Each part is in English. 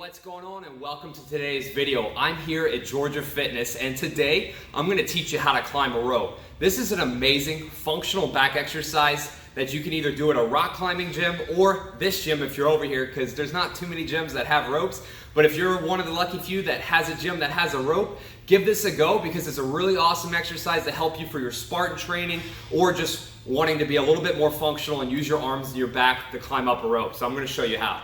What's going on, and welcome to today's video. I'm here at Georgia Fitness, and today I'm going to teach you how to climb a rope. This is an amazing functional back exercise that you can either do at a rock climbing gym or this gym if you're over here, because there's not too many gyms that have ropes. But if you're one of the lucky few that has a gym that has a rope, give this a go, because it's a really awesome exercise to help you for your Spartan training or just wanting to be a little bit more functional and use your arms and your back to climb up a rope. So I'm going to show you how.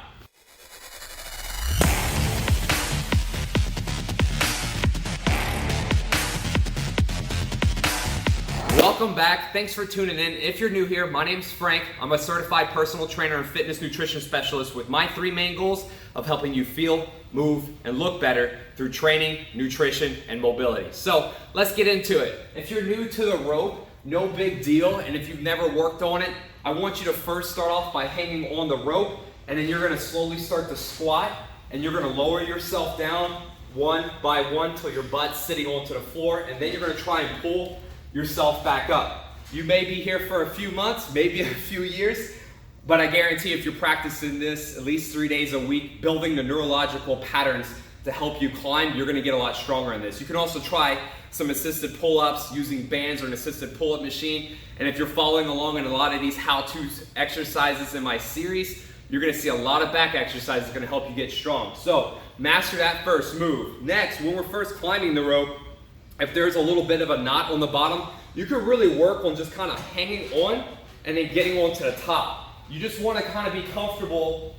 Welcome back. Thanks for tuning in. If you're new here, my name's Frank. I'm a certified personal trainer and fitness nutrition specialist with my three main goals of helping you feel, move, and look better through training, nutrition, and mobility. So let's get into it. If you're new to the rope, no big deal. And if you've never worked on it, I want you to first start off by hanging on the rope, and then you're going to slowly start to squat, and you're going to lower yourself down one by one till your butt's sitting onto the floor, and then you're going to try and pull yourself back up. You may be here for a few months, maybe a few years, but I guarantee if you're practicing this at least 3 days a week, building the neurological patterns to help you climb, you're gonna get a lot stronger in this. You can also try some assisted pull-ups using bands or an assisted pull-up machine. And if you're following along in a lot of these how-to exercises in my series, you're gonna see a lot of back exercises that's gonna help you get strong. So master that first move. Next, when we're first climbing the rope, if there's a little bit of a knot on the bottom, you can really work on just kind of hanging on and then getting onto the top. You just want to kind of be comfortable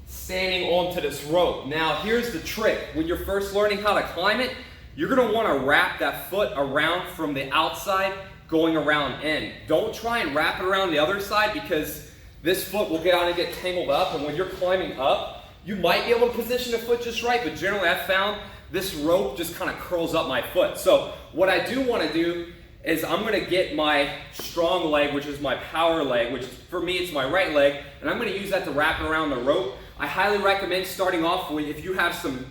standing onto this rope. Now, here's the trick. When you're first learning how to climb it, you're going to want to wrap that foot around from the outside, going around in. Don't try and wrap it around the other side, because this foot will get out and get tangled up, and when you're climbing up, you might be able to position the foot just right, but generally I've found this rope just kind of curls up my foot. So what I do want to do is I'm going to get my strong leg, which is my power leg, which for me it's my right leg, and I'm going to use that to wrap around the rope. I highly recommend starting off with, if you have some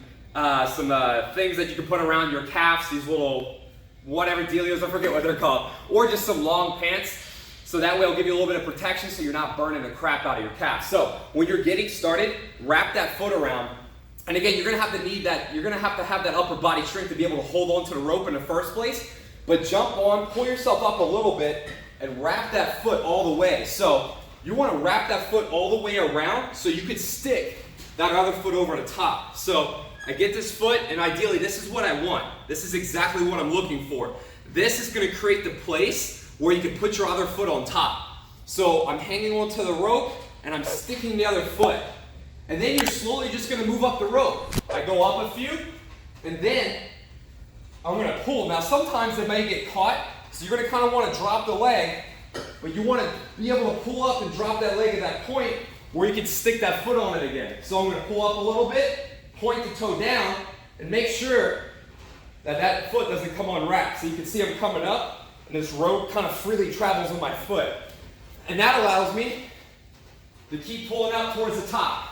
things that you can put around your calves, these little whatever dealios, I forget what they're called, or just some long pants, so that way it'll give you a little bit of protection so you're not burning the crap out of your calves. So when you're getting started, wrap that foot around. And again, you're gonna have to have that upper body strength to be able to hold on to the rope in the first place. But jump on, pull yourself up a little bit, and wrap that foot all the way. So you wanna wrap that foot all the way around so you can stick that other foot over the top. So I get this foot, and ideally this is what I want. This is exactly what I'm looking for. This is gonna create the place where you can put your other foot on top. So I'm hanging onto the rope, and I'm sticking the other foot. And then you're slowly just going to move up the rope. I go up a few, and then I'm going to pull. Now sometimes they may get caught, so you're going to kind of want to drop the leg, but you want to be able to pull up and drop that leg at that point where you can stick that foot on it again. So I'm going to pull up a little bit, point the toe down, and make sure that that foot doesn't come unwrapped. So you can see I'm coming up, and this rope kind of freely travels with my foot. And that allows me to keep pulling up towards the top.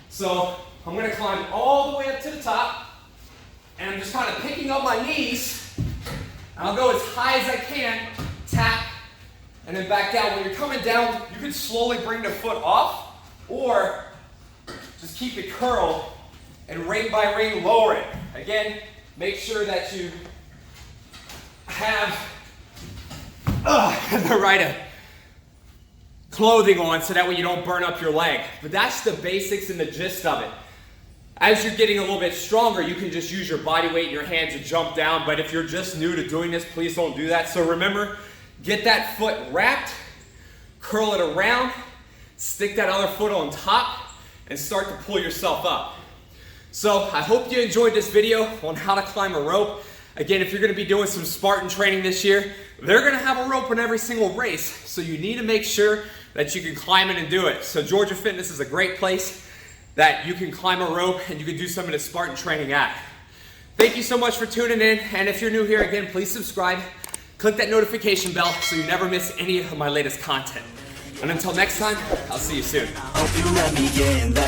So I'm going to climb all the way up to the top, and I'm just kind of picking up my knees, and I'll go as high as I can, tap, and then back down. When you're coming down, you can slowly bring the foot off, or just keep it curled and ring by ring lower it. Again, make sure that you have the right clothing on, so that way you don't burn up your leg. But that's the basics and the gist of it. As you're getting a little bit stronger, you can just use your body weight and your hands to jump down, but if you're just new to doing this, please don't do that. So remember, get that foot wrapped, curl it around, stick that other foot on top, and start to pull yourself up. So I hope you enjoyed this video on how to climb a rope. Again, if you're going to be doing some Spartan training this year, they're going to have a rope in every single race, so you need to make sure that you can climb it and do it. So Georgia Fitness is a great place that you can climb a rope and you can do some of the Spartan training at. Thank you so much for tuning in, and if you're new here, again, please subscribe. Click that notification bell so you never miss any of my latest content. And until next time, I'll see you soon. Hope you let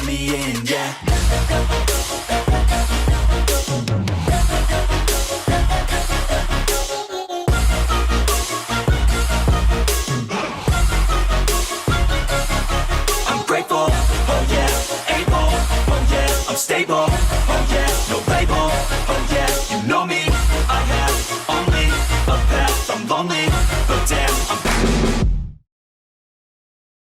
me in, yeah. I'm grateful, oh yeah, able, oh yeah. stable. Oh yeah, no label. Oh yeah, you know me. I have only a path. I'm lonely.